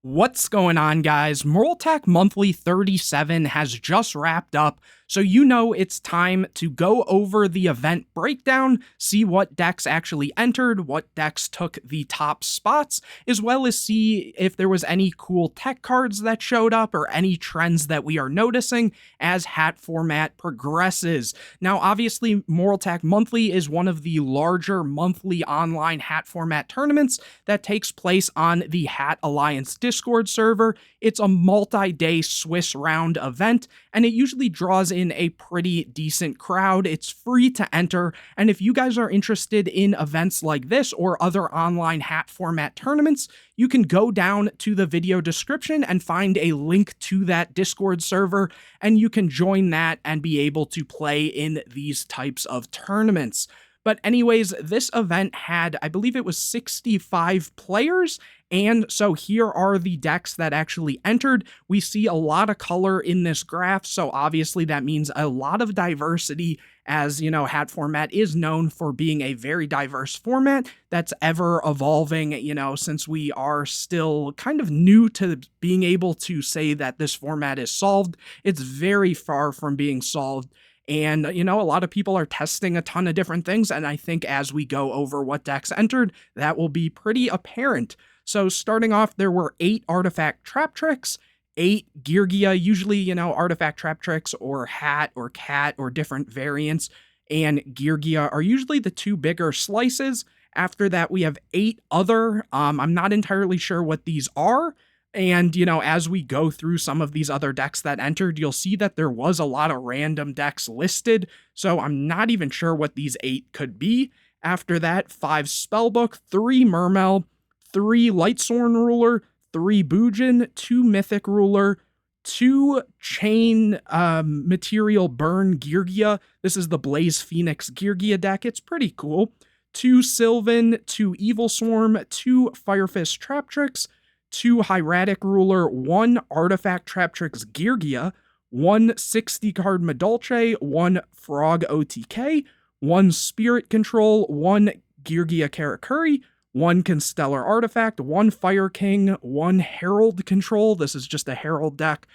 What's going on, guys? Moralltach Monthly 37 has just wrapped up, so you know it's time to go over the event breakdown, see what decks actually entered, what decks took the top spots, as well as see if there was any cool tech cards that showed up or any trends that we are noticing as H.A.T format progresses. Now, obviously, Moralltach Monthly is one of the larger monthly online H.A.T format tournaments that takes place on the H.A.T Alliance Discord server. It's a multi-day Swiss round event, and it usually draws in a pretty decent crowd. It's free to enter, and if you guys are interested in events like this or other online H.A.T format tournaments, you can go down to the video description and find a link to that Discord server, and you can join that and be able to play in these types of tournaments. But anyways, this event had, I believe it was 65 players, and so here are the decks that actually entered. We see a lot of color in this graph, so obviously that means a lot of diversity, as, you know, H.A.T format is known for being a very diverse format that's ever evolving, you know, since we are still kind of new to being able to say that this format is solved. It's very far from being solved. And, you know, a lot of people are testing a ton of different things, and I think as we go over what decks entered, that will be pretty apparent. So starting off, there were 8 Artifact Trap Tricks, 8 Geargia, usually, you know, Artifact Trap Tricks or H.A.T or Cat or different variants, and Geargia are usually the 2 bigger slices. After that, we have 8 other. I'm not entirely sure what these are. And, you know, as we go through some of these other decks that entered, you'll see that there was a lot of random decks listed, so I'm not even sure what these 8 could be. After that, 5 Spellbook, 3 Mermail, 3 Lightsworn Ruler, 3 Bujin, 2 Mythic Ruler, 2 Chain Material Burn Geargia. This is the Blaze Phoenix Geargia deck. It's pretty cool. 2 Sylvan, 2 Evil Swarm, 2 Firefist Trap Tricks, 2 Hieratic Ruler, 1 Artifact Trap Tricks Geargia, 1 60-card Madolche, 1 Frog OTK, 1 Spirit Control, 1 Geargia Kakuri, 1 Constellar Artifact, 1 Fire King, 1 Herald Control, this is just a Herald deck,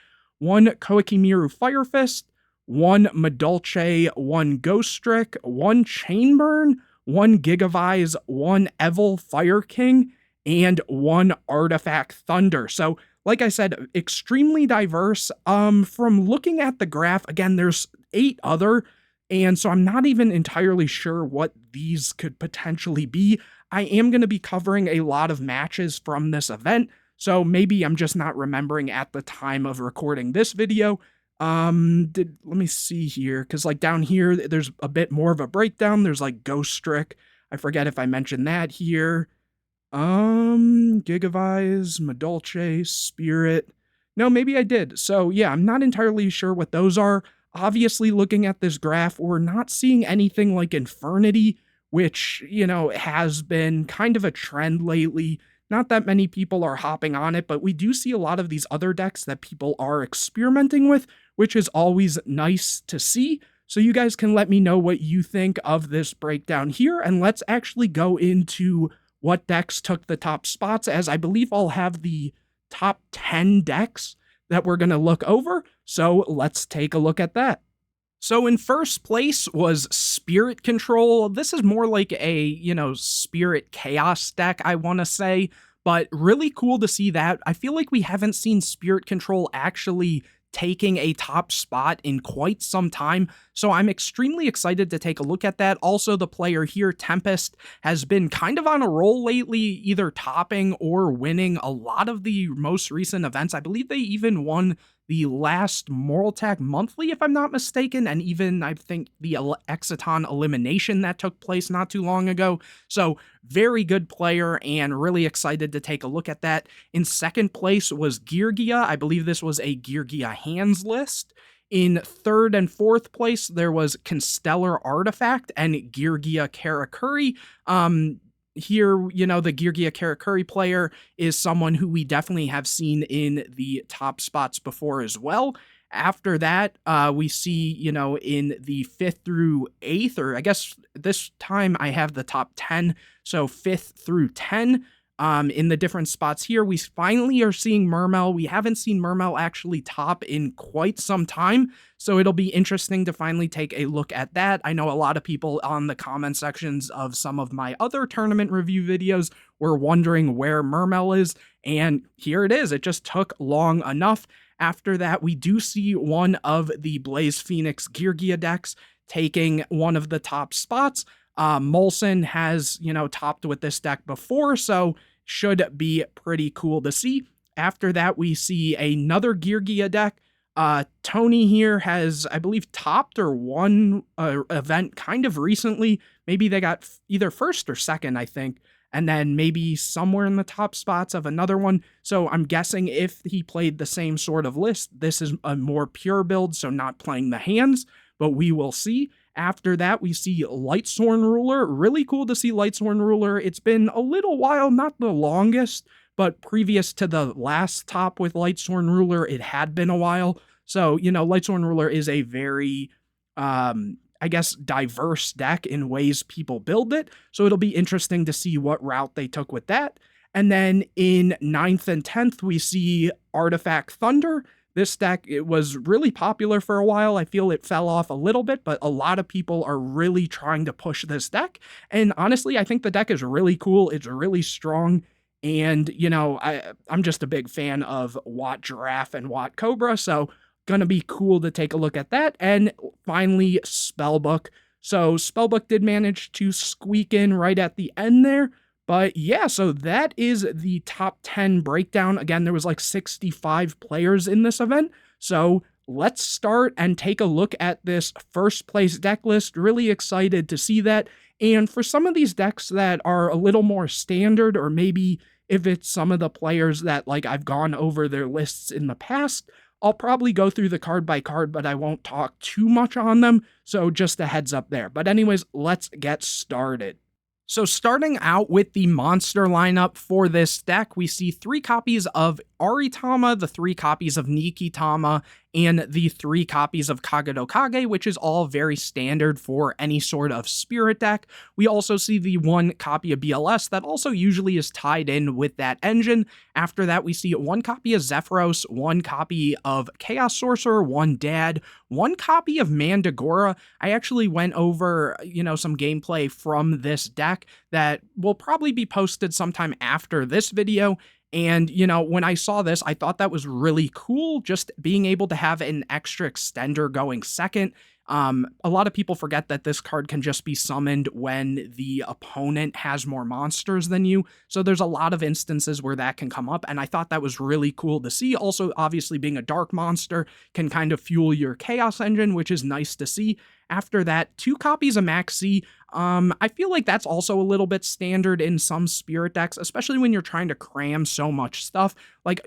1 Koikimiru Firefist, 1 Madolche, 1 Ghost Strick, 1 Chainburn, 1 Gigavise, 1 Evil Fire King, and 1 Artifact Thunder. So, like I said, extremely diverse. From looking at the graph, again, there's 8 other, and so I'm not even entirely sure what these could potentially be. I am going to be covering a lot of matches from this event, so maybe I'm just not remembering at the time of recording this video. Let me see here, because like down here, there's a bit more of a breakdown. There's like Ghost Strick. I forget if I mentioned that here. Gigavise, Madolche, Spirit. No, maybe I did. So yeah, I'm not entirely sure what those are. Obviously, looking at this graph, we're not seeing anything like Infernity, which, you know, has been kind of a trend lately. Not that many people are hopping on it, but we do see a lot of these other decks that people are experimenting with, which is always nice to see. So you guys can let me know what you think of this breakdown here, and let's actually go into what decks took the top spots, as I believe I'll have the top 10 decks that we're going to look over, so let's take a look at that. So in first place was Spirit Control. This is more like a, you know, Spirit Chaos deck, I want to say, but really cool to see that. I feel like we haven't seen Spirit Control actually taking a top spot in quite some time, so I'm extremely excited to take a look at that. Also, the player here, Tempest, has been kind of on a roll lately, either topping or winning a lot of the most recent events. I believe they even won the last Moralltach Monthly, if I'm not mistaken, and even, I think, the H.A.T elimination that took place not too long ago. So, very good player, and really excited to take a look at that. In second place was Geargia. I believe this was a Geargia hands list. In third and fourth place, there was Constellar Artifact and Geargia Kakuri. Here, you know, the Geargia Kakuri player is someone who we definitely have seen in the top spots before as well. After that, we see, you know, in the 5th through 8th, or I guess this time I have the top 10, so 5th through 10, in the different spots here. We finally are seeing Mermail. We haven't seen Mermail actually top in quite some time, so it'll be interesting to finally take a look at that. I know a lot of people on the comment sections of some of my other tournament review videos were wondering where Mermail is, and here it is. It just took long enough. After that, we do see one of the Blaze Phoenix Geargia decks taking one of the top spots. Molson has, topped with this deck before, so should be pretty cool to see. After that, we see another Geargia deck. Tony here has, I believe, topped or won an event kind of recently. Maybe they got either first or second, I think, and then maybe somewhere in the top spots of another one. So I'm guessing if he played the same sort of list, this is a more pure build, so not playing the hands, but we will see. After that, we see Lightsworn Ruler. Really cool to see Lightsworn Ruler. It's been a little while, not the longest, but previous to the last top with Lightsworn Ruler, it had been a while. So, Lightsworn Ruler is a very, diverse deck in ways people build it. So it'll be interesting to see what route they took with that. And then in 9th and 10th, we see Artifact Thunder. This deck, it was really popular for a while. I feel it fell off a little bit, but a lot of people are really trying to push this deck. And honestly, I think the deck is really cool. It's really strong. And, I'm just a big fan of Wat Giraffe and Wat Cobra, so gonna be cool to take a look at that. And finally, Spellbook. So Spellbook did manage to squeak in right at the end there. But yeah, so that is the top 10 breakdown. Again, there was like 65 players in this event. So let's start and take a look at this first place deck list. Really excited to see that. And for some of these decks that are a little more standard, or maybe if it's some of the players that I've gone over their lists in the past, I'll probably go through the card by card, but I won't talk too much on them. So just a heads up there. But anyways, let's get started. So starting out with the monster lineup for this deck, we see 3 copies of Aritama, the 3 copies of Nikitama, and the 3 copies of Kagedokage, which is all very standard for any sort of spirit deck. We also see the 1 copy of BLS that also usually is tied in with that engine. After that, we see 1 copy of Zephyros, 1 copy of Chaos Sorcerer, 1 Dad, 1 copy of Mandragora. I actually went over, some gameplay from this deck that will probably be posted sometime after this video. And, when I saw this, I thought that was really cool, just being able to have an extra extender going second. A lot of people forget that this card can just be summoned when the opponent has more monsters than you. So there's a lot of instances where that can come up, and I thought that was really cool to see. Also, obviously, being a dark monster can kind of fuel your chaos engine, which is nice to see. After that, 2 copies of Max C. I feel like that's also a little bit standard in some spirit decks, especially when you're trying to cram so much stuff.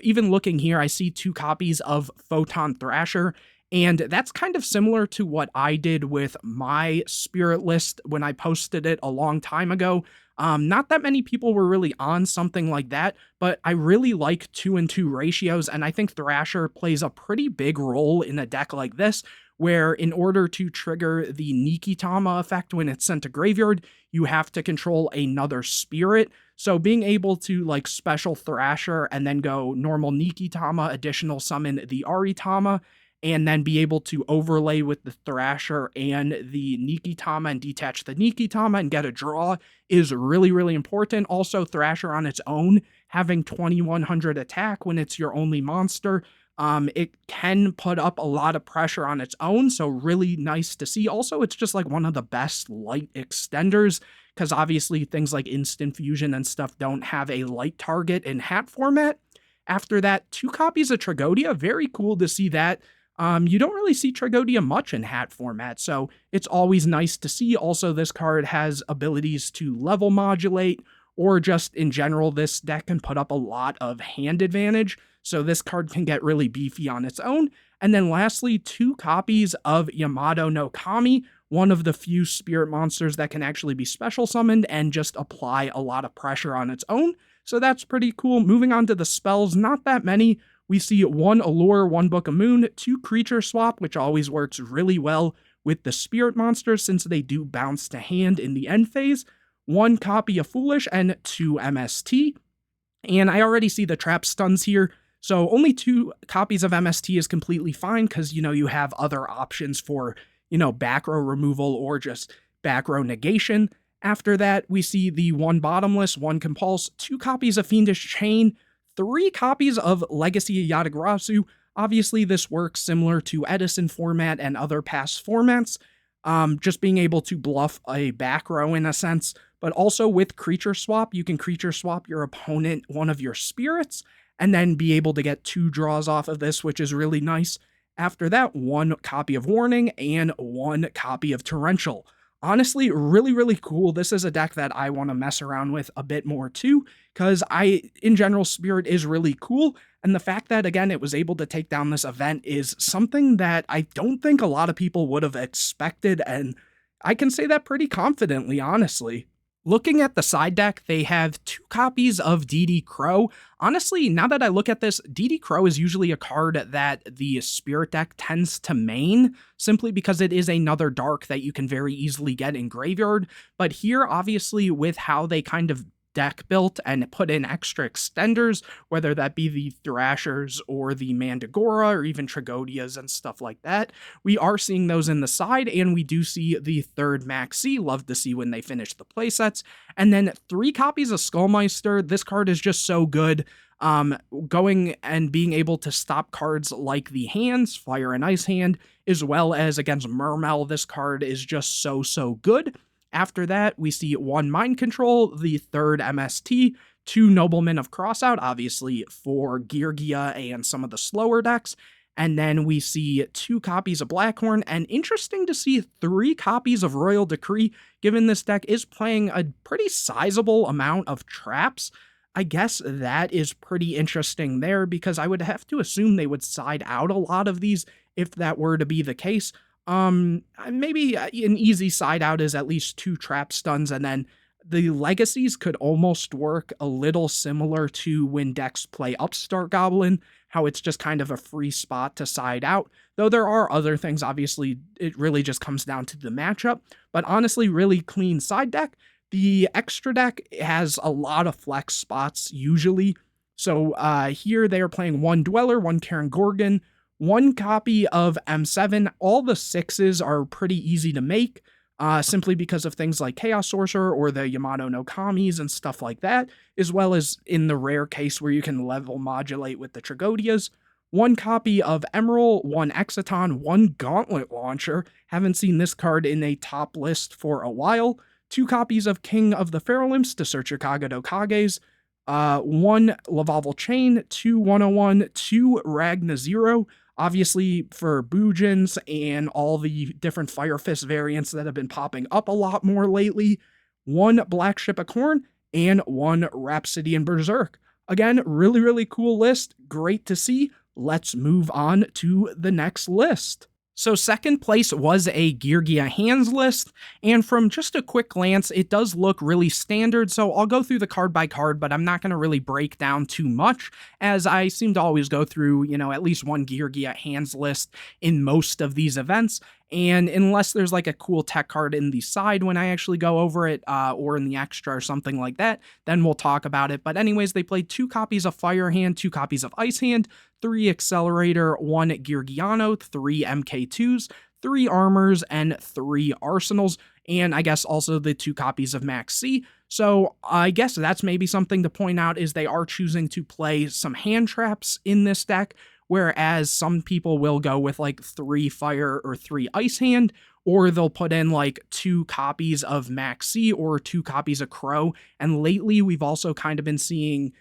Even looking here, I see 2 copies of Photon Thrasher, and that's kind of similar to what I did with my spirit list when I posted it a long time ago. Not that many people were really on something like that, but I really like 2-and-2 ratios, and I think Thrasher plays a pretty big role in a deck like this, where in order to trigger the Nikitama effect when it's sent to graveyard, you have to control another spirit. So being able to special Thrasher and then go normal Nikitama, additional summon the Aritama, and then be able to overlay with the Thrasher and the Nikitama and detach the Nikitama and get a draw is really, really important. Also, Thrasher on its own, having 2100 attack when it's your only monster, it can put up a lot of pressure on its own, so really nice to see. Also, it's just one of the best light extenders, because obviously things like Instant Fusion and stuff don't have a light target in H.A.T format. After that, 2 copies of Tragodia, very cool to see that. You don't really see Tragodia much in H.A.T format, so it's always nice to see. Also, this card has abilities to level modulate, or just in general, this deck can put up a lot of hand advantage, so this card can get really beefy on its own. And then lastly, 2 copies of Yamato no Kami, one of the few spirit monsters that can actually be special summoned and just apply a lot of pressure on its own. So that's pretty cool. Moving on to the spells, not that many. We see 1 Allure, 1 Book of Moon, 2 Creature Swap, which always works really well with the spirit monsters since they do bounce to hand in the end phase, 1 copy of Foolish, and 2 MST. And I already see the trap stuns here, so only 2 copies of MST is completely fine because, you have other options for, back row removal or just back row negation. After that, we see the 1 Bottomless, 1 Compulse, 2 copies of Fiendish Chain, 3 copies of Legacy Yatagarasu. Obviously, this works similar to Edison format and other past formats, just being able to bluff a back row in a sense, but also with creature swap, you can creature swap your opponent one of your spirits, and then be able to get 2 draws off of this, which is really nice. After that, 1 copy of Warning and 1 copy of Torrential. Honestly, really, really cool. This is a deck that I want to mess around with a bit more too, because in general, Spirit is really cool. And the fact that, again, it was able to take down this event is something that I don't think a lot of people would have expected, and I can say that pretty confidently, honestly. Looking at the side deck, they have 2 copies of DD Crow. Honestly, now that I look at this, DD Crow is usually a card that the Spirit deck tends to main, simply because it is another dark that you can very easily get in Graveyard. But here, obviously, with how they kind of deck built and put in extra extenders, whether that be the Thrashers or the Mandragora or even Tragodias and stuff like that, we are seeing those in the side, and we do see the 3rd Maxi. Love to see when they finish the playsets. And then 3 copies of Skullmeister. This card is just so good. Going and being able to stop cards like the Hands, Fire and Ice Hand, as well as against Mermail. This card is just so good. After that, we see 1 Mind Control, the 3rd MST, 2 Noblemen of Crossout, obviously for Geargia and some of the slower decks, and then we see 2 copies of Blackhorn, and interesting to see 3 copies of Royal Decree, given this deck is playing a pretty sizable amount of traps. I guess that is pretty interesting there, because I would have to assume they would side out a lot of these if that were to be the case. Maybe an easy side out is at least 2 trap stuns, and then the legacies could almost work a little similar to when decks play Upstart Goblin, how it's just kind of a free spot to side out. Though there are other things, obviously, it really just comes down to the matchup. But honestly, really clean side deck. The extra deck has a lot of flex spots, usually. So here they are playing 1 Dweller, 1 Karen Gorgon, 1 copy of M7. All the 6s are pretty easy to make, simply because of things like Chaos Sorcerer or the Yamato no Kamis and stuff like that, as well as in the rare case where you can level modulate with the Tragodias. 1 copy of Emerald, 1 Exciton, 1 Gauntlet Launcher. Haven't seen this card in a top list for a while. 2 copies of King of the Feral Imps to search your Kagado Kages. 1 Lavalval Chain, 2 101, 2 Ragna Zero. Obviously, for Bujins and all the different Fire Fist variants that have been popping up a lot more lately, 1 Black Ship of Corn, and 1 Rhapsody and Berserk. Again, really, really cool list. Great to see. Let's move on to the next list. So second place was a Geargia hands list, and from just a quick glance, it does look really standard, so I'll go through the card by card, but I'm not going to really break down too much, as I seem to always go through, at least 1 Geargia hands list in most of these events, and unless there's like a cool tech card in the side when I actually go over it, or in the extra or something like that, then we'll talk about it. But anyways, they played 2 copies of Fire Hand, 2 copies of Ice Hand, 3 Accelerator, 1 Geargiano, 3 MK2s, 3 Armors, and 3 Arsenals, and I guess also the 2 copies of Max C. So I guess that's maybe something to point out, is they are choosing to play some hand traps in this deck, whereas some people will go with like 3 Fire or 3 Ice Hand, or they'll put in like 2 copies of Max C or 2 copies of Crow. And lately we've also kind of been seeing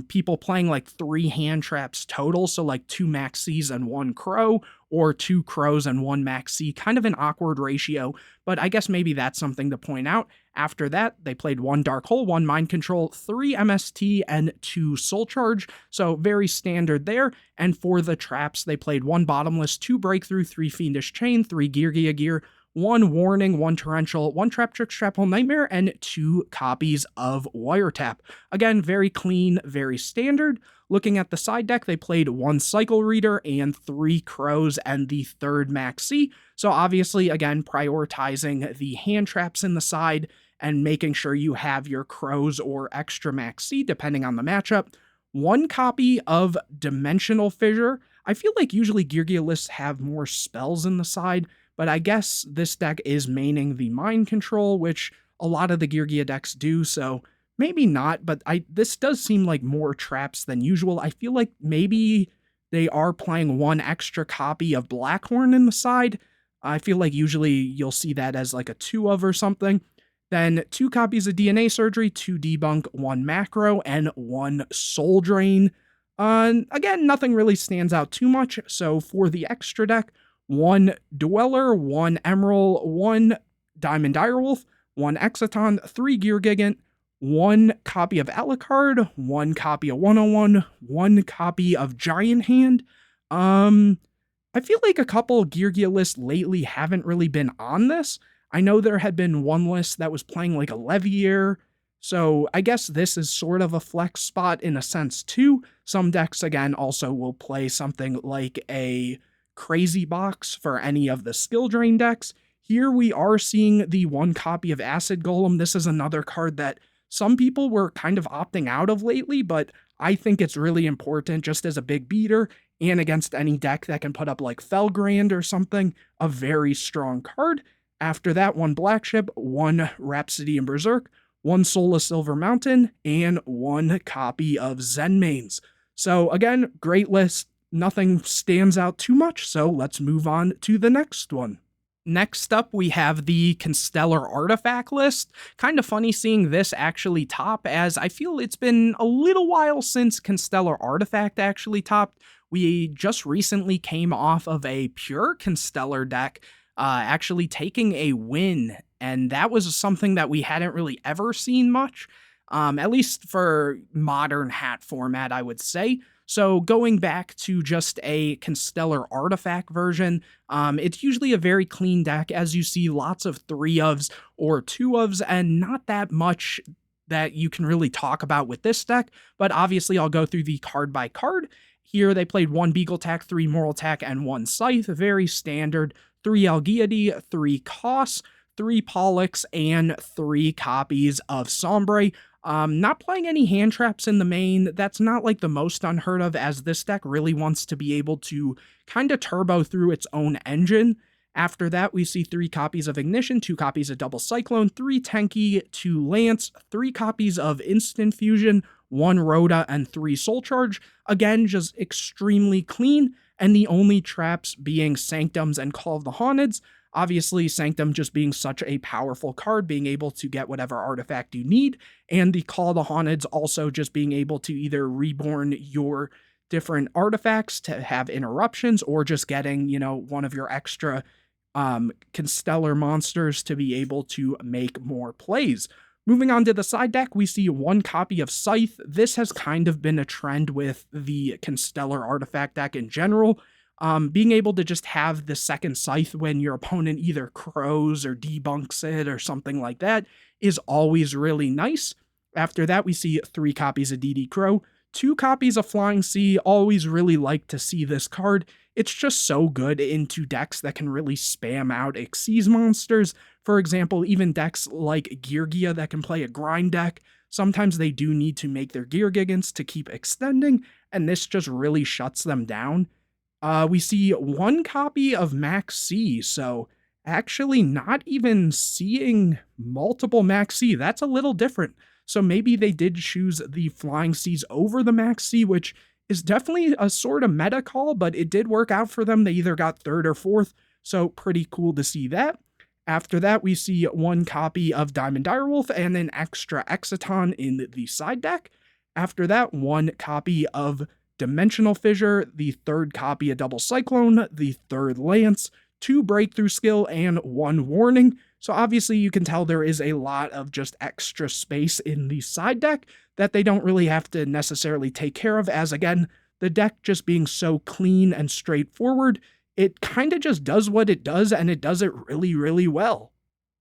people playing like 3 hand traps total, so like 2 Max Cs and 1 Crow, or 2 Crows and 1 Max C, kind of an awkward ratio, but I guess maybe that's something to point out. After that, they played 1 Dark Hole, 1 Mind Control, 3 MST, and 2 Soul Charge, so very standard there. And for the traps, they played 1 Bottomless, 2 Breakthrough, 3 Fiendish Chain, 3 Geargia Gear, 1 Warning, 1 Torrential, 1 Trap Trick Trap Hole Nightmare, and 2 copies of Wiretap. Again, very clean, very standard. Looking at the side deck, they played 1 Cycle Reader and 3 Crows and the 3rd Max C. So obviously, again, prioritizing the hand traps in the side. and making sure you have your Crows or extra Max C depending on the matchup. 1 copy of Dimensional Fissure. I feel like usually Geargia lists have more spells in the side, but I guess this deck is maining the Mind Control, which a lot of the Geargia decks do, so maybe not, but this does seem like more traps than usual. I feel like maybe they are playing 1 extra copy of Blackhorn in the side. I feel like usually you'll see that as like a 2 of or something. Then 2 copies of DNA Surgery, 2 Debunk, 1 Macro, and 1 Soul Drain. Again, nothing really stands out too much, so for the extra deck, 1 Dweller, 1 Emerald, 1 Diamond Direwolf, 1 Exciton, 3 Gear Gigant, 1 copy of Alucard, 1 copy of 101, 1 copy of Giant Hand. I feel like a couple Geargia lists lately haven't really been on this. I know there had been one list that was playing like a Levier, so I guess this is sort of a flex spot in a sense too. Some decks, again, also will play something like a Crazy Box for any of the skill drain decks. Here we are seeing the 1 copy of Acid Golem. This is another card that some people were kind of opting out of lately, but I think it's really important just as a big beater and against any deck that can put up like Felgrand or something, a very strong card. After that, 1 Black Ship, 1 Rhapsody in Berserk, 1 Soulless Silver Mountain, and 1 copy of Zenmaines. So again, great list. Nothing stands out too much, so let's move on to the next one. Next up, we have the Constellar artifact list. Kind of funny seeing this actually top, as I feel it's been a little while since Constellar artifact actually topped. We just recently came off of a pure Constellar deck, actually taking a win, and that was something that we hadn't really ever seen much, at least for modern H.A.T format, I would say. So going back to just a Constellar artifact version, it's usually a very clean deck, as you see lots of 3-ofs or 2-ofs, and not that much that you can really talk about with this deck, but obviously I'll go through the card by card. Here they played 1 Beagleattack, 3 Moralltach, and 1 Scythe, very standard, 3 Algiady, 3 Koss, 3 Pollux, and 3 copies of Sombre. Not playing any hand traps in the main. That's not like the most unheard of, as this deck really wants to be able to kind of turbo through its own engine. After that, we see 3 copies of Ignition, 2 copies of Double Cyclone, 3 Tenki, 2 Lance, 3 copies of Instant Fusion, 1 Rhoda, and 3 Soul Charge. Again, just extremely clean, and the only traps being Sanctums and Call of the Haunteds. Obviously, Sanctum just being such a powerful card, being able to get whatever artifact you need, and the Call of the Haunteds also just being able to either reborn your different artifacts to have interruptions, or just getting, one of your extra Constellar monsters to be able to make more plays. Moving on to the side deck, we see 1 copy of Scythe. This has kind of been a trend with the Constellar artifact deck in general. Being able to just have the second Scythe when your opponent either crows or debunks it or something like that is always really nice. After that, we see 3 copies of DD Crow, 2 copies of Flying Sea. Always really like to see this card. It's just so good into decks that can really spam out Xyz monsters. For example, even decks like Geargia that can play a grind deck, sometimes they do need to make their Gear Gigants to keep extending, and this just really shuts them down. We see 1 copy of Max C, so actually not even seeing multiple Max C. That's a little different. So maybe they did choose the Flying Seas over the Max C, which is definitely a sort of meta call, but it did work out for them. They either got 3rd or 4th, so pretty cool to see that. After that, we see 1 copy of Diamond Direwolf and an extra Exciton in the side deck. After that, 1 copy of Dimensional Fissure, the 3rd copy of Double Cyclone, the 3rd Lance, 2 Breakthrough Skill, and 1 Warning. So obviously you can tell there is a lot of just extra space in the side deck that they don't really have to necessarily take care of, as again, the deck just being so clean and straightforward, it kind of just does what it does, and it does it really, really well.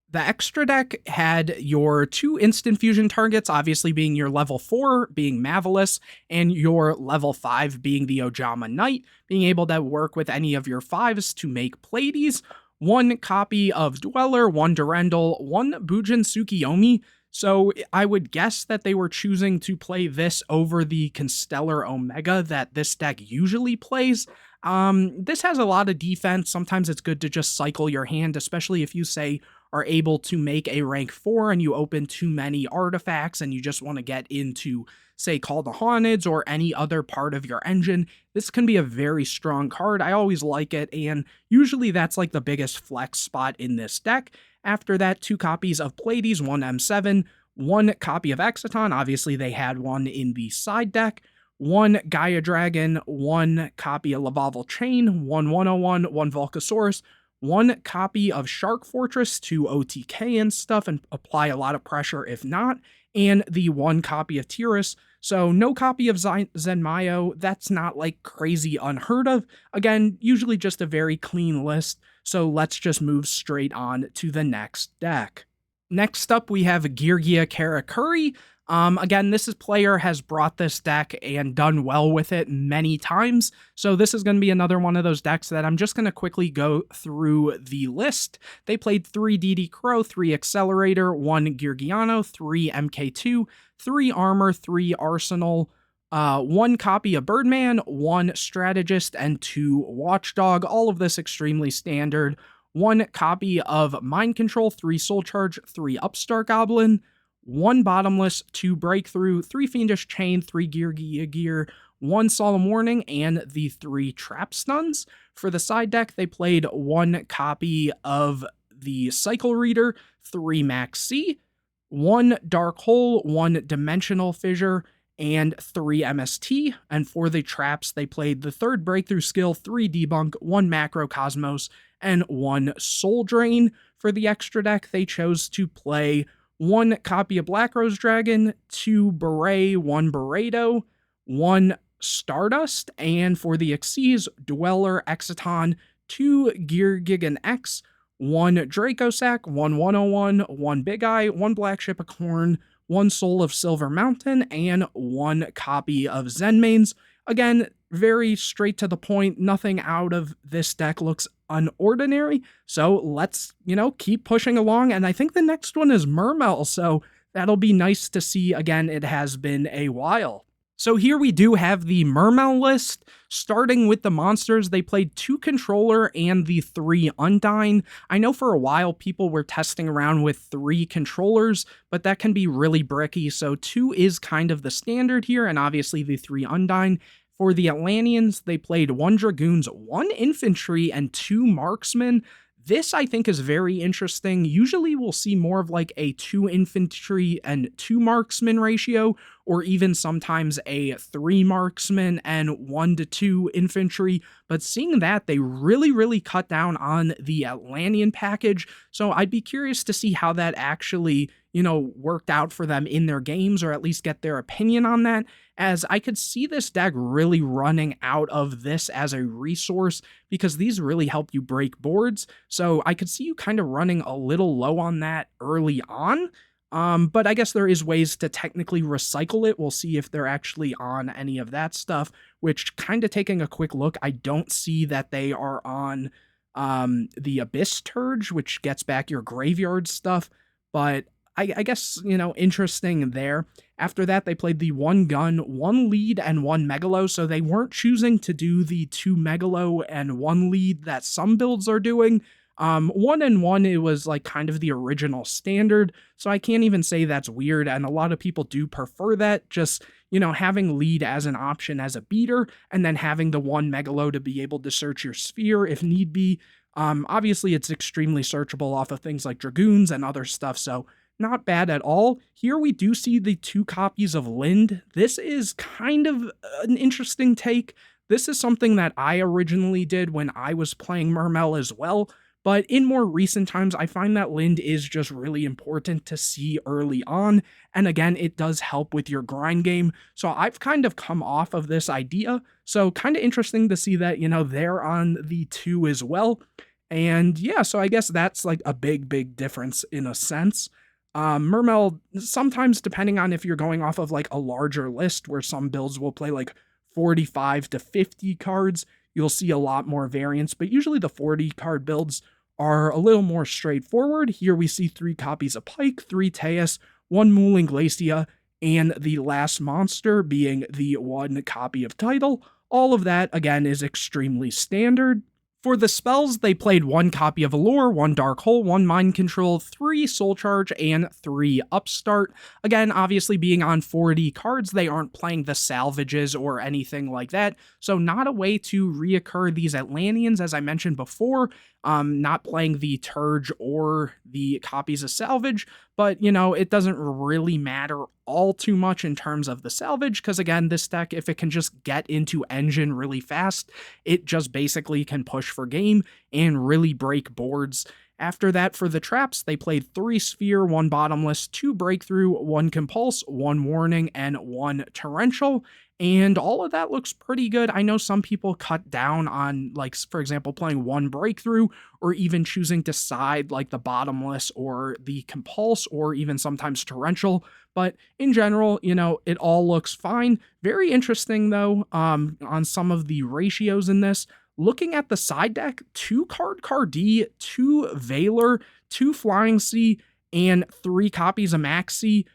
The extra deck had your 2 instant fusion targets, obviously being your level 4, being Mavelus, and your level 5 being the Ojama Knight, being able to work with any of your 5s to make Pleiades. one copy of Dweller, one Durendal, one Bujin Tsukiyomi. So I would guess that they were choosing to play this over the Constellar Omega that this deck usually plays. This has a lot of defense. Sometimes it's good to just cycle your hand, especially if you, say, are able to make a rank 4 and you open too many artifacts and you just want to get into, say, Call the Haunted or any other part of your engine. This can be a very strong card. I always like it, and usually that's like the biggest flex spot in this deck. After that, 2 copies of Pleiades, 1 M7, 1 copy of Exciton. Obviously, they had one in the side deck. 1 Gaia Dragon, 1 copy of Lavalval Chain, 1 101, 1 Volcasaurus, 1 copy of Shark Fortress to OTK and stuff and apply a lot of pressure if not, and the 1 copy of Tyrus. So no copy of Zenmayo. That's not like crazy unheard of. Again, usually just a very clean list. So let's just move straight on to the next deck. Next up, we have Geargia Kakuri. Again, player has brought this deck and done well with it many times, so this is going to be another one of those decks that I'm just going to quickly go through the list. They played 3 DD Crow, 3 Accelerator, 1 Geargiano, 3 MK2, 3 Armor, 3 Arsenal, 1 copy of Birdman, 1 Strategist, and 2 Watchdog. All of this extremely standard. 1 copy of Mind Control, 3 Soul Charge, 3 Upstart Goblin, 1 Bottomless, 2 Breakthrough, 3 Fiendish Chain, 3 Geargia Gear, 1 Solemn Warning, and the 3 Trap Stuns. For the side deck, they played 1 copy of the Cycle Reader, 3 Max C, 1 Dark Hole, 1 Dimensional Fissure, and 3 MST. And for the traps, they played the 3rd Breakthrough Skill, 3 Debunk, 1 Macro Cosmos, and 1 Soul Drain. For the extra deck, they chose to play 1 copy of Black Rose Dragon, 2 Beret, 1 Beredo, 1 Stardust, and for the Xyz, Dweller, Exciton, 2 Geargigan X, 1 Dracosac, 1 101, 1 Big Eye, 1 Black Ship of Corn, 1 Soul of Silver Mountain, and 1 copy of Zenmaines. Again, very straight to the point. Nothing out of this deck looks unordinary. So let's, keep pushing along. And I think the next one is Mermail. So that'll be nice to see. Again, it has been a while. So here we do have the Mermail list. Starting with the monsters, they played 2 Controller and the 3 Undyne. I know for a while people were testing around with 3 Controllers, but that can be really bricky, so 2 is kind of the standard here, and obviously the 3 Undyne. For the Atlanteans, they played 1 Dragoons, 1 Infantry, and 2 Marksmen. This, I think, is very interesting. Usually we'll see more of like a 2 Infantry and 2 Marksmen ratio, or even sometimes a 3 Marksmen and 1 to 2 Infantry, but seeing that, they really cut down on the Atlantean package, so I'd be curious to see how that actually, worked out for them in their games, or at least get their opinion on that, as I could see this deck really running out of this as a resource, because these really help you break boards, so I could see you kind of running a little low on that early on. But I guess there is ways to technically recycle it. We'll see if they're actually on any of that stuff, which, kind of taking a quick look, I don't see that they are on the Abyss Turge, which gets back your graveyard stuff, but I guess, interesting there. After that, they played the 1 Gun, 1 Lead, and 1 Megalo, so they weren't choosing to do the 2 Megalo and 1 Lead that some builds are doing. 1 and 1, it was like kind of the original standard, so I can't even say that's weird, and a lot of people do prefer that, just, having Lead as an option as a beater, and then having the 1 Megalo to be able to search your sphere if need be. Obviously, it's extremely searchable off of things like Dragoons and other stuff, so not bad at all. Here we do see the 2 copies of Lind. This is kind of an interesting take. This is something that I originally did when I was playing Mermail as well, but in more recent times, I find that Lind is just really important to see early on, and again, it does help with your grind game, so I've kind of come off of this idea, so kind of interesting to see that, they're on the 2 as well, and yeah, so I guess that's like a big difference in a sense. Mermail, sometimes depending on if you're going off of like a larger list where some builds will play like 45 to 50 cards, you'll see a lot more variance, but usually the 40 card builds are a little more straightforward. Here we see 3 copies of Pike, 3 Teus, 1 Mooling Glacia, and the last monster being the 1 copy of Title. All of that, again, is extremely standard. For the spells, they played 1 copy of Allure, 1 Dark Hole, 1 Mind Control, 3 Soul Charge, and 3 Upstart. Again, obviously being on 40 cards, they aren't playing the salvages or anything like that, so not a way to reoccur these Atlanteans, as I mentioned before, not playing the Turge or the copies of salvage, but, it doesn't really matter all too much in terms of the salvage, because again, this deck, if it can just get into engine really fast, it just basically can push for game and really break boards. After that, for the traps, they played 3 Sphere, 1 Bottomless, 2 Breakthrough, 1 Compulse, 1 Warning, and 1 Torrential, and all of that looks pretty good. I know some people cut down on, like, for example, playing 1 Breakthrough, or even choosing to side, like, the Bottomless or the Compulse, or even sometimes Torrential, but in general, it all looks fine. Very interesting, though, on some of the ratios in this. Looking at the side deck, 2 Cardi, 2 Valor, 2 Flying Sea, and 3 copies of Maxi.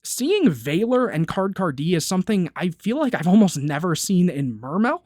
Seeing Valor and Cardi is something I feel like I've almost never seen in Mermail.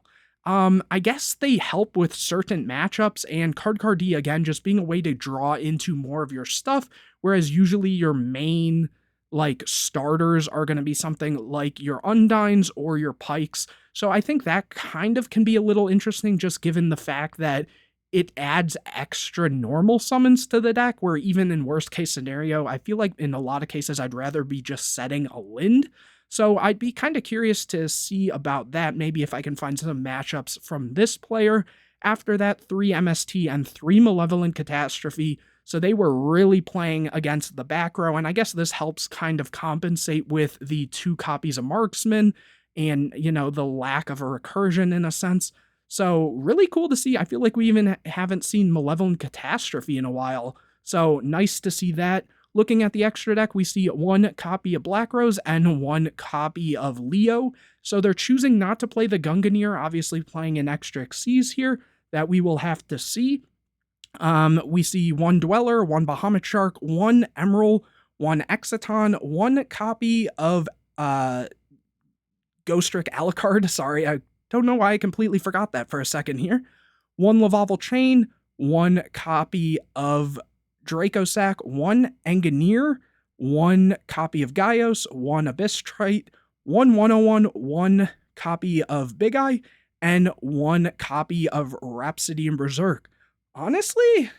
I guess they help with certain matchups, and Cardi, again, just being a way to draw into more of your stuff, whereas usually your main, like, starters are going to be something like your Undines or your Pikes. So I think that kind of can be a little interesting, just given the fact that it adds extra normal summons to the deck, where even in worst case scenario, I feel like in a lot of cases, I'd rather be just setting a Lind. So I'd be kind of curious to see about that, maybe if I can find some matchups from this player. After that, 3 MST and 3 Malevolent Catastrophe. So they were really playing against the back row, and I guess this helps kind of compensate with the 2 copies of Marksman and, the lack of a recursion in a sense. So really cool to see. I feel like we even haven't seen Malevolent Catastrophe in a while, so nice to see that. Looking at the extra deck, we see 1 copy of Black Rose and 1 copy of Leo. So they're choosing not to play the Gungnir, obviously playing an extra Xyz here that we will have to see. We see 1 Dweller, 1 Bahamut Shark, 1 Emerald, 1 Exciton, 1 copy of Ghostrick Alucard. Sorry, I don't know why I completely forgot that for a second here. 1 Lavavel Chain, 1 copy of Dracosac, 1 Engineer, 1 copy of Gaios, 1 Abyss Trite, 1 101, 1 copy of Big Eye, and 1 copy of Rhapsody and Berserk. Honestly,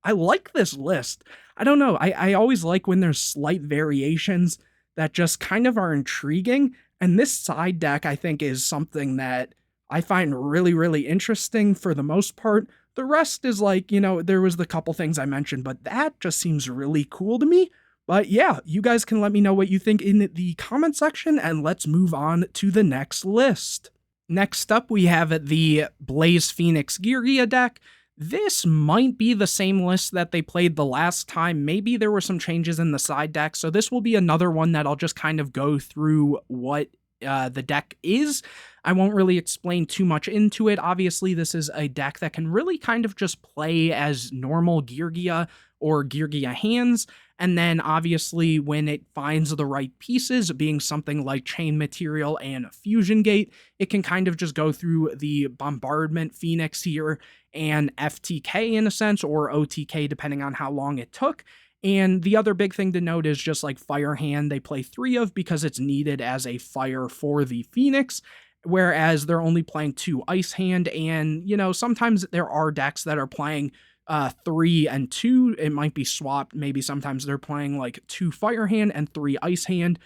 I like this list. I don't know. I always like when there's slight variations that just kind of are intriguing. And this side deck, I think, is something that I find really, really interesting for the most part. The rest is like, there was the couple things I mentioned, but that just seems really cool to me. But yeah, you guys can let me know what you think in the comment section, and let's move on to the next list. Next up, we have the Blaze Phoenix Gearia deck. This might be the same list that they played the last time. Maybe there were some changes in the side deck, so this will be another one that I'll just kind of go through what the deck is. I won't really explain too much into it. Obviously, this is a deck that can really kind of just play as normal Geargia or Geargia hands, and then obviously when it finds the right pieces, being something like Chain Material and Fusion Gate, it can kind of just go through the Bombardment Phoenix here and FTK in a sense, or OTK depending on how long it took. And the other big thing to note is just like Fire Hand, they play 3 of because it's needed as a fire for the Phoenix, whereas they're only playing 2 Ice Hand, and, sometimes there are decks that are playing 3 and 2. It might be swapped. Maybe sometimes they're playing like 2 Fire Hand and 3 Ice Hand.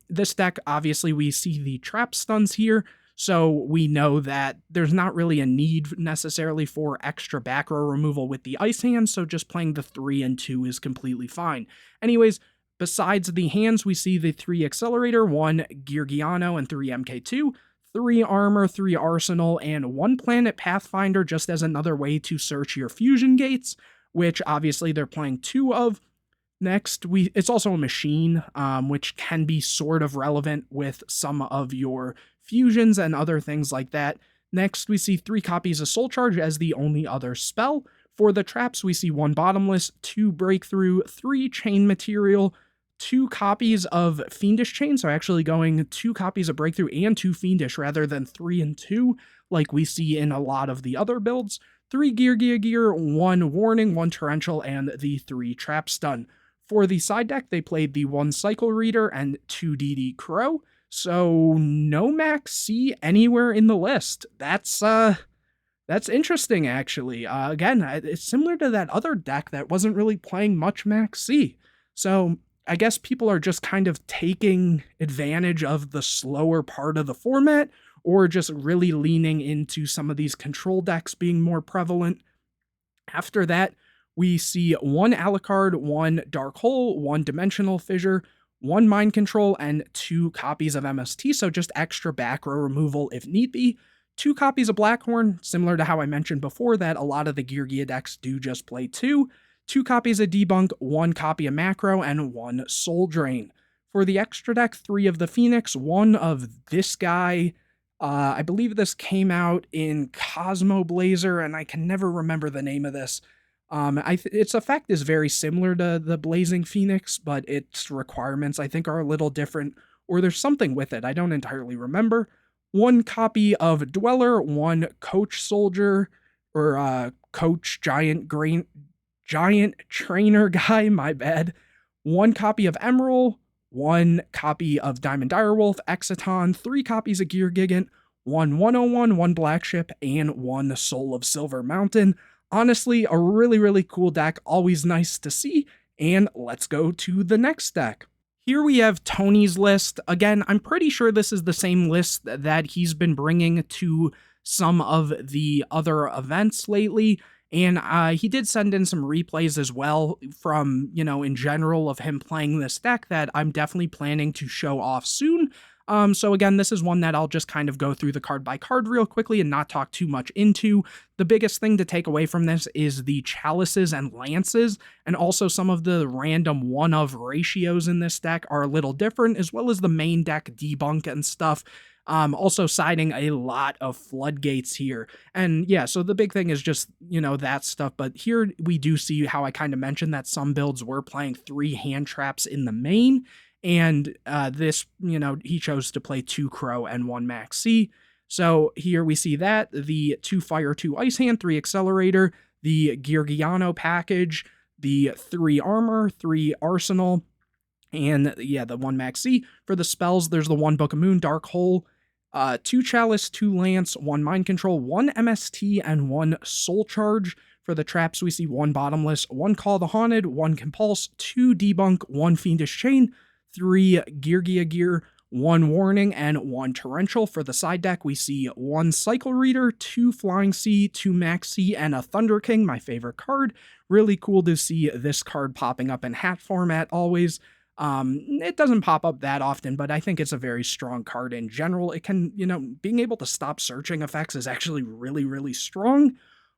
This deck, obviously, we see the trap stuns here, so we know that there's not really a need necessarily for extra back row removal with the Ice Hand, so just playing the 3 and 2 is completely fine. Anyways, besides the hands, we see the 3 Accelerator, 1 Geargiano, and 3 MK2, 3 Armor, 3 Arsenal, and 1 Planet Pathfinder, just as another way to search your Fusion Gates, which obviously they're playing 2 of. Next, it's also a machine, which can be sort of relevant with some of your fusions and other things like that. Next, we see 3 copies of Soul Charge as the only other spell. For the traps, we see 1 bottomless, 2 breakthrough, 3 chain material, 2 copies of Fiendish Chain, so actually going 2 copies of breakthrough and 2 Fiendish rather than 3 and 2, like we see in a lot of the other builds. 3 Geargia gear, 1 warning, 1 torrential, and the 3 trap stun. For the side deck, they played the 1 cycle reader and 2 DD Crow, so no Max C anywhere in the list. That's interesting, actually. Again, it's similar to that other deck that wasn't really playing much Max C. So I guess people are just kind of taking advantage of the slower part of the format, or just really leaning into some of these control decks being more prevalent. After that, we see 1 Alucard, 1 Dark Hole, 1 Dimensional Fissure, 1 Mind Control, and 2 copies of MST, so just extra back row removal if need be. 2 copies of Blackhorn, similar to how I mentioned before that a lot of the Geargia decks do just play 2. 2 copies of Debunk, 1 copy of Macro, and 1 Soul Drain. For the extra deck, 3 of the Phoenix, 1 of this guy. I believe this came out in Cosmo Blazer, and I can never remember the name of this. Its effect is very similar to the Blazing Phoenix, but its requirements I think are a little different, or there's something with it, I don't entirely remember. 1 copy of Dweller, 1 Coach Soldier, or Coach Giant Trainer Guy, my bad. 1 copy of Emerald, 1 copy of Diamond Direwolf, Exciton, 3 copies of Gear Gigant, 1 101, 1 Black Ship, and 1 Soul of Silver Mountain. Honestly, a really, really cool deck, always nice to see, and let's go to the next deck. Here we have Tony's list. Again, I'm pretty sure this is the same list that he's been bringing to some of the other events lately, and he did send in some replays as well from, in general of him playing this deck that I'm definitely planning to show off soon. So again, this is one that I'll just kind of go through the card by card real quickly and not talk too much into. The biggest thing to take away from this is the chalices and lances, and also some of the random one-of ratios in this deck are a little different, as well as the main deck debunk and stuff. Also citing a lot of floodgates here. And yeah, so the big thing is just, that stuff. But here we do see how I kind of mentioned that some builds were playing 3 hand traps in the main. And this, he chose to play 2 Crow and 1 Max C. So here we see that, the 2 Fire, 2 Ice Hand, 3 Accelerator, the Geargiano package, the 3 Armor, 3 Arsenal, and yeah, the 1 Max C. For the spells, there's the 1 Book of Moon, Dark Hole, 2 Chalice, 2 Lance, 1 Mind Control, 1 MST, and 1 Soul Charge. For the traps, we see 1 Bottomless, 1 Call the Haunted, 1 Compulse, 2 Debunk, 1 Fiendish Chain, 3 Geargia Gear, 1 Warning, and 1 Torrential. For the side deck, we see 1 Cycle Reader, 2 Flying Sea, 2 Max C, and a Thunder King, my favorite card. Really cool to see this card popping up in hat format always. It doesn't pop up that often, but I think it's a very strong card in general. It can, being able to stop searching effects is actually really, really strong.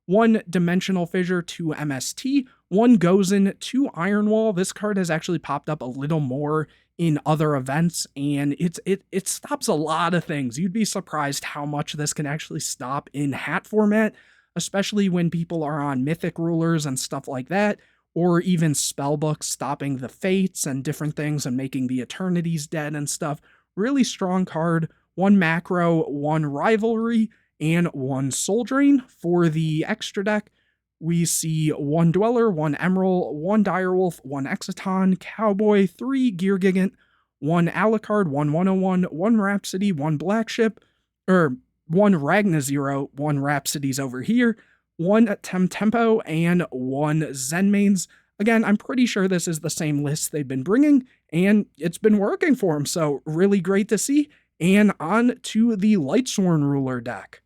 1 Dimensional Fissure, 2 MST, 1 Gozen, 2 Iron Wall. This card has actually popped up a little more in other events, and it stops a lot of things. You'd be surprised how much this can actually stop in hat format, especially when people are on Mythic rulers and stuff like that, or even Spellbook stopping the Fates and different things and making the Eternities dead and stuff. Really strong card. 1 Macro, 1 Rivalry, and 1 Soul Drain. For the extra deck, we see 1 Dweller, 1 Emerald, 1 Direwolf, 1 Exciton, Cowboy, 3 Gear Gigant, 1 Alucard, 1 101, 1 Rhapsody, 1 Black Ship, 1 Ragnazero, 1 Rhapsodies over here, 1 Tempo, and 1 Zenmains. Again, I'm pretty sure this is the same list they've been bringing, and it's been working for them, so really great to see. And on to the Lightsworn ruler deck.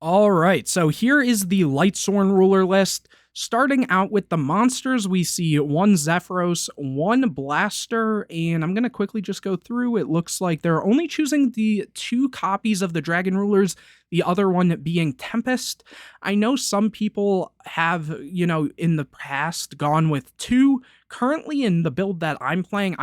All right, so here is the Lightsworn ruler list. Starting out with the monsters, we see 1 Zephyros, 1 Blaster, and I'm going to quickly just go through. It looks like they're only choosing the 2 copies of the Dragon Rulers, the other one being Tempest. I know some people have, in the past gone with 2. Currently in the build that I'm playing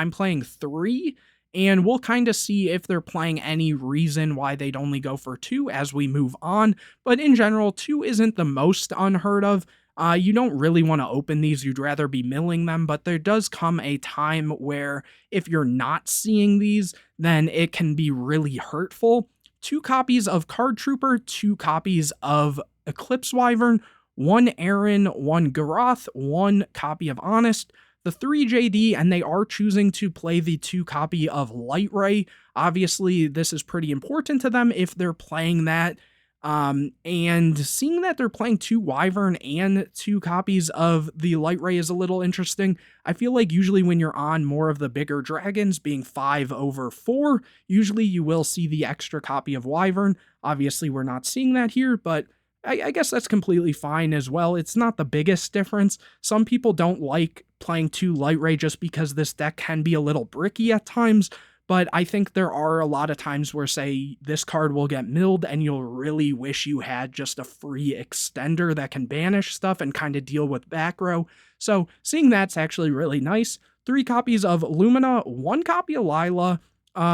3. And we'll kind of see if they're playing any reason why they'd only go for 2 as we move on. But in general, 2 isn't the most unheard of. You don't really want to open these, you'd rather be milling them, but there does come a time where if you're not seeing these, then it can be really hurtful. 2 copies of Card Trooper, 2 copies of Eclipse Wyvern, 1 Aaron, 1 Garoth, 1 copy of Honest, the 3 JD, and they are choosing to play the 2 copy of Light Ray. Obviously, this is pretty important to them if they're playing that. And seeing that they're playing 2 Wyvern and 2 copies of the Light Ray is a little interesting. I feel like usually when you're on more of the bigger dragons, being 5/4, usually you will see the extra copy of Wyvern. Obviously, we're not seeing that here, but I guess that's completely fine as well. It's not the biggest difference. Some people don't like playing 2 Light Ray just because this deck can be a little bricky at times, but I think there are a lot of times where, say, this card will get milled and you'll really wish you had just a free extender that can banish stuff and kind of deal with back row. So seeing that's actually really nice. 3 copies of Lumina, 1 copy of Lila.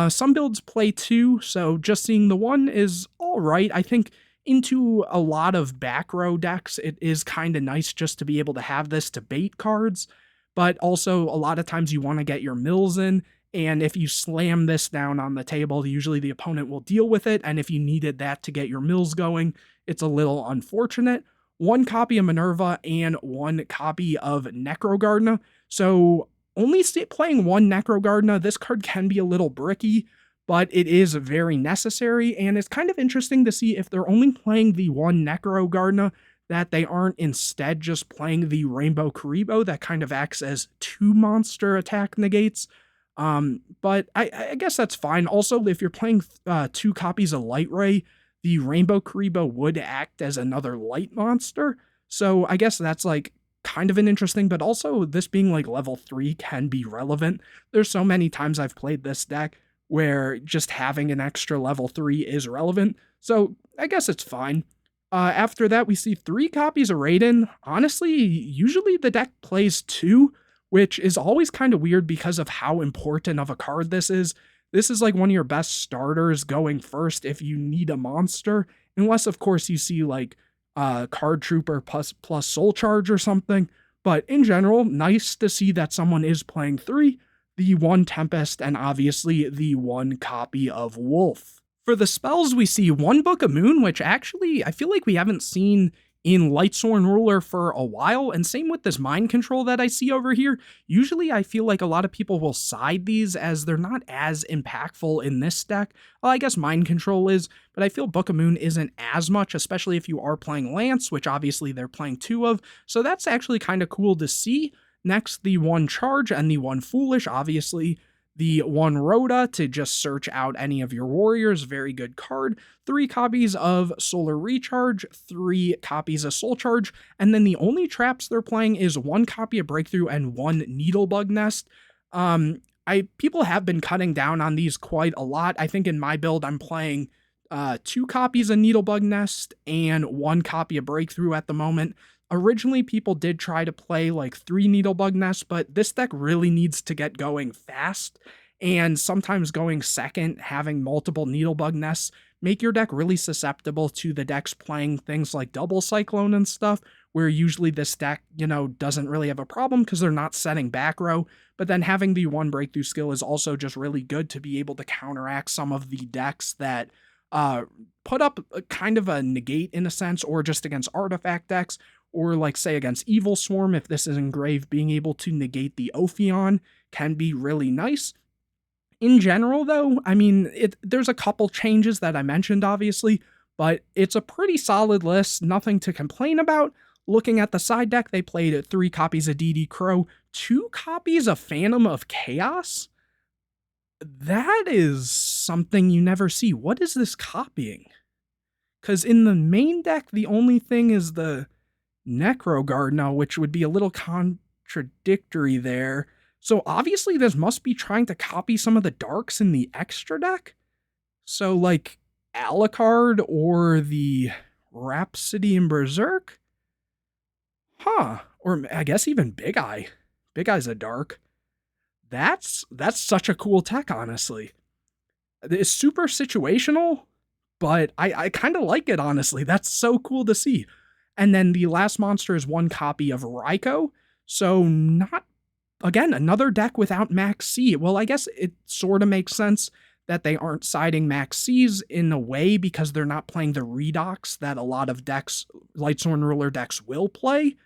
Some builds play 2, so just seeing the 1 is all right. I think into a lot of back row decks, it is kind of nice just to be able to have this to bait cards, but also a lot of times you want to get your mills in, and if you slam this down on the table, usually the opponent will deal with it, and if you needed that to get your mills going, it's a little unfortunate. 1 copy of Minerva and 1 copy of Necrogardna, so only playing 1 Necrogardna, this card can be a little bricky, but it is very necessary, and it's kind of interesting to see if they're only playing the 1 Necrogardna, that they aren't instead just playing the Rainbow Karibo that kind of acts as 2 monster attack negates. But I guess that's fine. Also, if you're playing 2 copies of Light Ray, the Rainbow Karibo would act as another light monster, so I guess that's like kind of an interesting, but also this being like level 3 can be relevant. There's so many times I've played this deck where just having an extra level 3 is relevant, so I guess it's fine. After that, we see 3 copies of Raiden. Honestly, usually the deck plays 2, which is always kind of weird because of how important of a card this is. This is like one of your best starters going first if you need a monster, unless of course you see like Card Trooper plus Soul Charge or something, but in general, nice to see that someone is playing 3. The 1 Tempest, and obviously the 1 copy of Wolf. For the spells, we see 1 Book of Moon, which actually I feel like we haven't seen in Lightsworn Ruler for a while, and same with this Mind Control that I see over here. Usually I feel like a lot of people will side these as they're not as impactful in this deck. Well, I guess Mind Control is, but I feel Book of Moon isn't as much, especially if you are playing Lance, which obviously they're playing 2 of, so that's actually kind of cool to see. Next, the 1 Charge and the 1 Foolish, obviously. The 1 Rhoda to just search out any of your warriors, very good card. 3 copies of Solar Recharge, 3 copies of Soul Charge, and then the only traps they're playing is 1 copy of Breakthrough and 1 Needlebug Nest. People have been cutting down on these quite a lot. I think in my build I'm playing 2 copies of Needlebug Nest and 1 copy of Breakthrough at the moment. Originally, people did try to play like 3 Needlebug Nests, but this deck really needs to get going fast, and sometimes going second, having multiple Needlebug Nests, make your deck really susceptible to the decks playing things like Double Cyclone and stuff, where usually this deck, doesn't really have a problem because they're not setting back row, but then having the 1 Breakthrough skill is also just really good to be able to counteract some of the decks that put up kind of a negate in a sense, or just against artifact decks, or like say against Evil Swarm, if this is engraved, being able to negate the Ophion can be really nice. In general though, I mean, there's a couple changes that I mentioned obviously, but it's a pretty solid list, nothing to complain about. Looking at the side deck, they played 3 copies of DD Crow, 2 copies of Phantom of Chaos. That is something you never see. What is this copying? Because in the main deck, the only thing is the Necrogardna, which would be a little contradictory there. So obviously this must be trying to copy some of the darks in the extra deck. So like Alucard or the Rhapsody and Berserk? Huh. Or I guess even Big Eye. Big Eye's a dark. That's such a cool tech, honestly. It's super situational, but I kind of like it, honestly. That's so cool to see. And then the last monster is 1 copy of Raikou. So not, again, another deck without Max C. Well, I guess it sort of makes sense that they aren't siding Max Cs in a way because they're not playing the Redox that a lot of decks, Lightsworn Ruler decks, will play.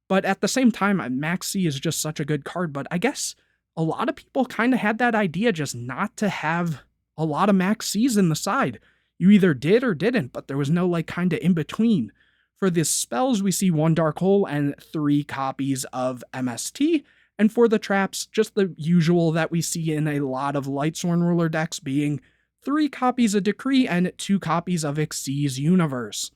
But at the same time, Max C is just such a good card. But I guess a lot of people kind of had that idea just not to have a lot of Max Cs in the side. You either did or didn't, but there was no like kind of in between. For the spells, we see 1 Dark Hole and 3 copies of MST. And for the traps, just the usual that we see in a lot of Lightsworn Ruler decks, being 3 copies of Decree and 2 copies of Xyz Universe.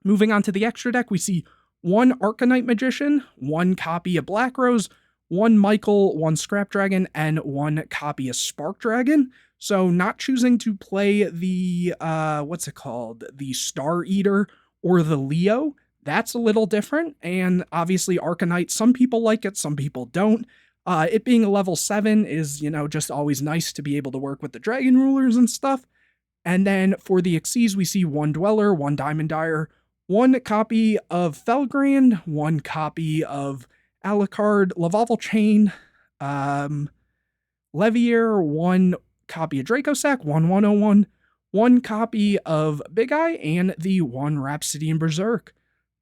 Moving on to the extra deck, we see 1 Arcanite Magician, 1 copy of Black Rose, 1 Michael, 1 Scrap Dragon, and 1 copy of Spark Dragon. So not choosing to play the, the Star Eater or the Leo, that's a little different. And obviously Arcanite, some people like it, some people don't. It being a level 7 is, just always nice to be able to work with the Dragon Rulers and stuff. And then for the Xyz, we see 1 Dweller, 1 Diamond Dire, 1 copy of Felgrand, 1 copy of Alucard, Lavalval Chain, Levier, 1 copy of Dracosac, 1 101, 1 copy of Big Eye, and the 1 Rhapsody in Berserk.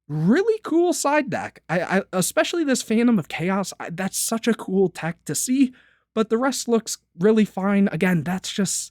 Really cool side deck. I especially this Phantom of Chaos, that's such a cool tech to see, but the rest looks really fine. Again, that's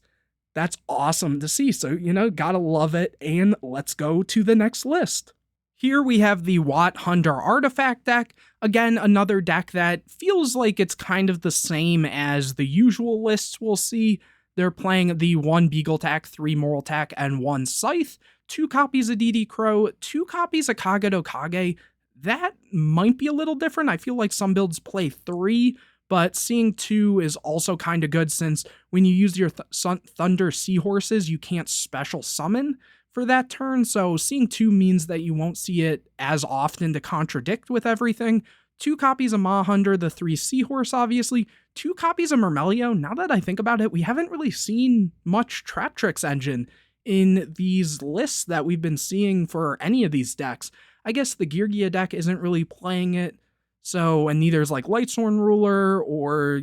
awesome to see. So, gotta love it. And let's go to the next list. Here we have the Wat Hunter Artifact deck. Again, another deck that feels like it's kind of the same as the usual lists we'll see. They're playing the 1 Beagletak, 3 Moralltach, and 1 Scythe, 2 copies of DD Crow, 2 copies of Kagado Kage. That might be a little different. I feel like some builds play 3, but seeing 2 is also kind of good since when you use your Thunder Seahorses, you can't special summon for that turn. So seeing 2 means that you won't see it as often to contradict with everything. 2 copies of Mahunder, the 3 Seahorse, obviously. 2 copies of Mermelio. Now that I think about it, we haven't really seen much Trap Tricks Engine in these lists that we've been seeing for any of these decks. I guess the Geargia deck isn't really playing it. So, and neither is like Lightsworn Ruler or,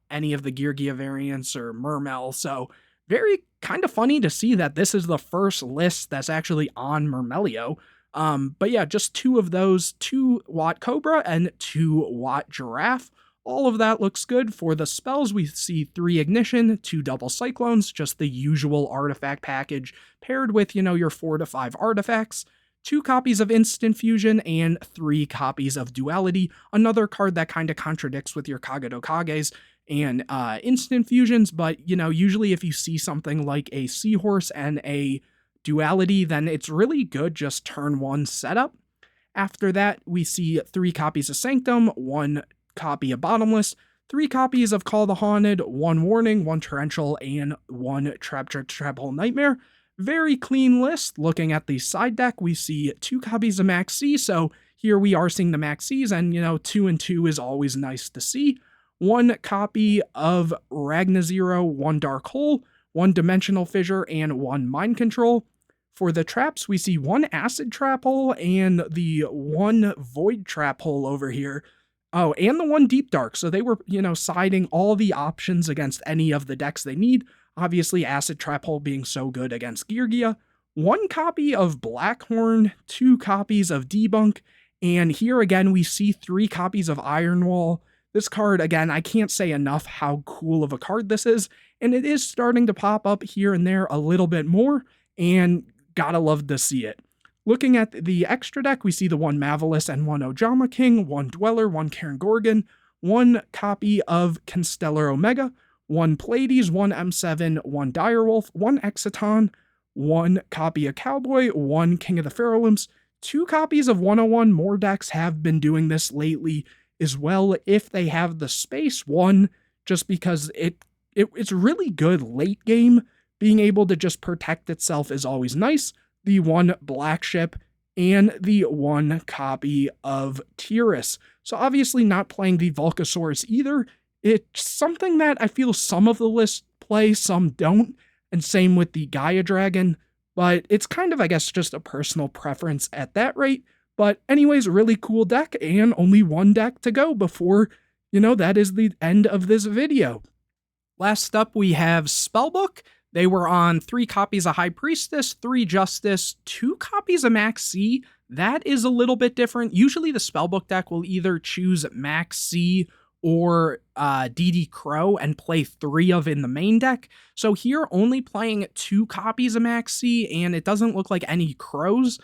any of the Geargia variants or Mermail. So, very kind of funny to see that this is the first list that's actually on Mermelio. But yeah, just 2 of those, 2 Watt Cobra and 2 Watt Giraffe. All of that looks good. For the spells, we see 3 Ignition, 2 Double Cyclones, just the usual artifact package paired with, your 4 to 5 artifacts. 2 copies of Instant Fusion and 3 copies of Duality, another card that kind of contradicts with your Kagado Kages and Instant Fusions, but, usually if you see something like a Seahorse and a Duality, then it's really good just turn 1 setup. After that, we see 3 copies of Sanctum, 1 copy of Bottomless, 3 copies of Call the Haunted, 1 Warning, 1 Torrential, and 1 Trap Hole Nightmare. Very clean list. Looking at the side deck, we see 2 copies of Max C, so here we are seeing the Max Cs, and 2 and 2 is always nice to see. 1 copy of Ragnazero, 1 Dark Hole, 1 Dimensional Fissure, and 1 Mind Control. For the traps, we see 1 Acid Trap Hole and the 1 Void Trap Hole over here. Oh, and the 1 Deep Dark, so they were, siding all the options against any of the decks they need. Obviously, Acid Trap Hole being so good against Geargia. 1 copy of Blackhorn, 2 copies of Debunk, and here again we see 3 copies of Ironwall. This card, again, I can't say enough how cool of a card this is, and it is starting to pop up here and there a little bit more, and gotta love to see it. Looking at the extra deck, we see the 1 Mavelis and 1 Ojama King, 1 Dweller, 1 Karen Gorgon, 1 copy of Constellar Omega, 1 Pleiades, 1 M7, 1 Direwolf, 1 Exiton, 1 copy of Cowboy, 1 King of the Pharaohs, 2 copies of 101. More decks have been doing this lately as well if they have the space. 1, just because it's really good late game. Being able to just protect itself is always nice. The 1 Black Ship, and the 1 copy of Tyrus. So obviously not playing the Volcasaurus either. It's something that I feel some of the lists play, some don't, and same with the Gaia Dragon, but it's kind of, I guess, just a personal preference at that rate. But anyways, really cool deck, and only one deck to go before, that is the end of this video. Last up, we have Spellbook. They were on 3 copies of High Priestess, 3 Justice, 2 copies of Max C. That is a little bit different. Usually the Spellbook deck will either choose Max C or DD Crow and play 3 of in the main deck. So here, only playing 2 copies of Max C, and it doesn't look like any Crows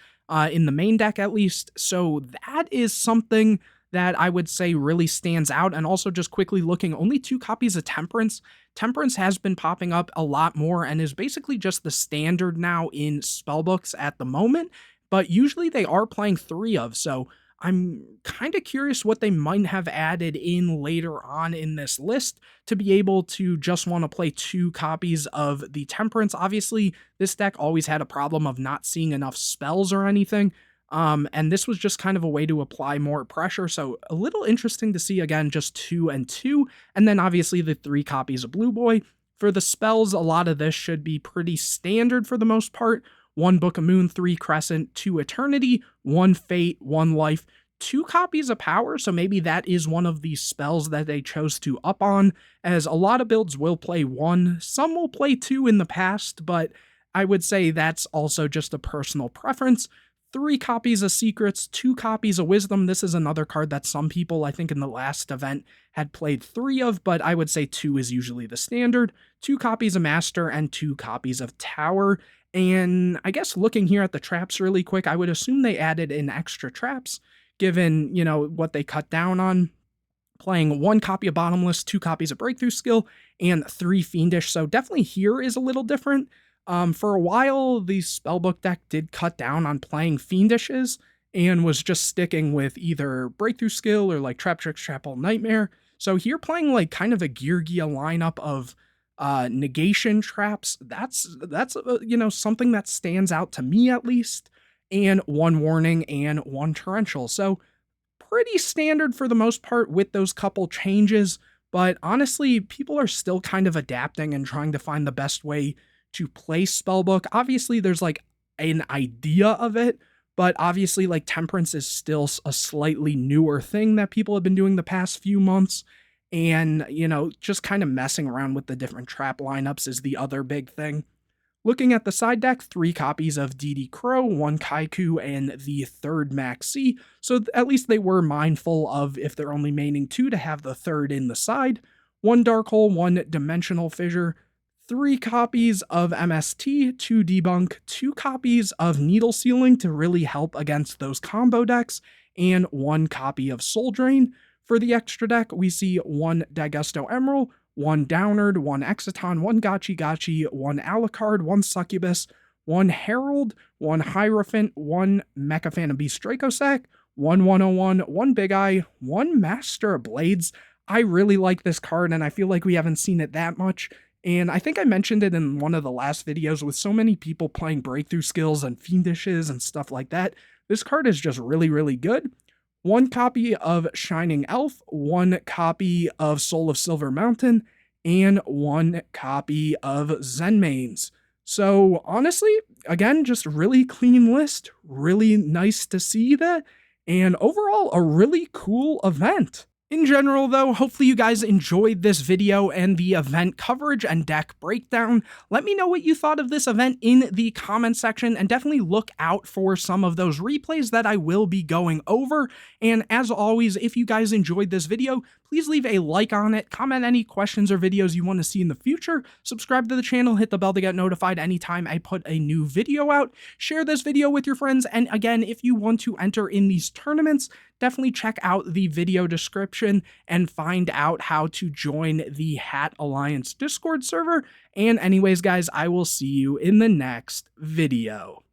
in the main deck at least. So that is something that I would say really stands out. And also, just quickly looking, only 2 copies of Temperance. Temperance has been popping up a lot more and is basically just the standard now in spellbooks at the moment, but usually they are playing 3 of, so I'm kind of curious what they might have added in later on in this list to be able to just want to play 2 copies of the Temperance. Obviously, this deck always had a problem of not seeing enough spells or anything, and this was just kind of a way to apply more pressure, so a little interesting to see, again, just 2 and 2, and then obviously the 3 copies of Blue Boy. For the spells, a lot of this should be pretty standard for the most part. 1 Book of Moon, 3 Crescent, 2 Eternity, 1 Fate, 1 Life, 2 copies of Power, so maybe that is one of these spells that they chose to up on, as a lot of builds will play 1, some will play 2 in the past, but I would say that's also just a personal preference. 3 copies of Secrets, 2 copies of Wisdom. This is another card that some people, I think in the last event, had played 3 of, but I would say 2 is usually the standard. 2 copies of Master and 2 copies of Tower. And I guess looking here at the traps really quick, I would assume they added in extra traps, given, what they cut down on. Playing 1 copy of Bottomless, 2 copies of Breakthrough Skill, and 3 Fiendish. So definitely here is a little different. For a while, the Spellbook deck did cut down on playing Fiendishes and was just sticking with either Breakthrough Skill or like Trap Trick, Trapple, Nightmare. So here playing like kind of a Geargia lineup of negation traps, that's something that stands out to me at least, and 1 Warning and 1 Torrential. So pretty standard for the most part with those couple changes, but honestly, people are still kind of adapting and trying to find the best way to play Spellbook. Obviously, there's like an idea of it, but obviously like Temperance is still a slightly newer thing that people have been doing the past few months, and just kind of messing around with the different trap lineups is the other big thing. Looking at the side deck, 3 copies of DD Crow, 1 Kaiku, and the 3rd Max C, so at least they were mindful of, if they're only maining 2, to have the 3rd in the side. 1 Dark Hole, 1 Dimensional Fissure, 3 copies of MST, 2 Debunk, 2 copies of Needle Sealing to really help against those combo decks, and 1 copy of Soul Drain. For the extra deck, we see 1 Dagusto Emerald, 1 Downard, 1 Exciton, 1 Gachi Gachi, 1 Alucard, 1 Succubus, 1 Herald, 1 Hierophant, 1 Mecha Phantom Beast Dracossack, 1 101, 1 Big Eye, 1 Master of Blades. I really like this card, and I feel like we haven't seen it that much. And I think I mentioned it in one of the last videos, with so many people playing Breakthrough Skills and Fiendishes and stuff like that, this card is just really, really good. 1 copy of Shining Elf, 1 copy of Soul of Silver Mountain, and 1 copy of Zenmaines. So honestly, again, just really clean list, really nice to see that, and overall a really cool event. In general, though, hopefully you guys enjoyed this video and the event coverage and deck breakdown. Let me know what you thought of this event in the comment section, and definitely look out for some of those replays that I will be going over. And as always, if you guys enjoyed this video, please leave a like on it, comment any questions or videos you want to see in the future, subscribe to the channel, hit the bell to get notified anytime I put a new video out, share this video with your friends, and again, if you want to enter in these tournaments, definitely check out the video description and find out how to join the H.A.T Alliance Discord server. And anyways, guys, I will see you in the next video.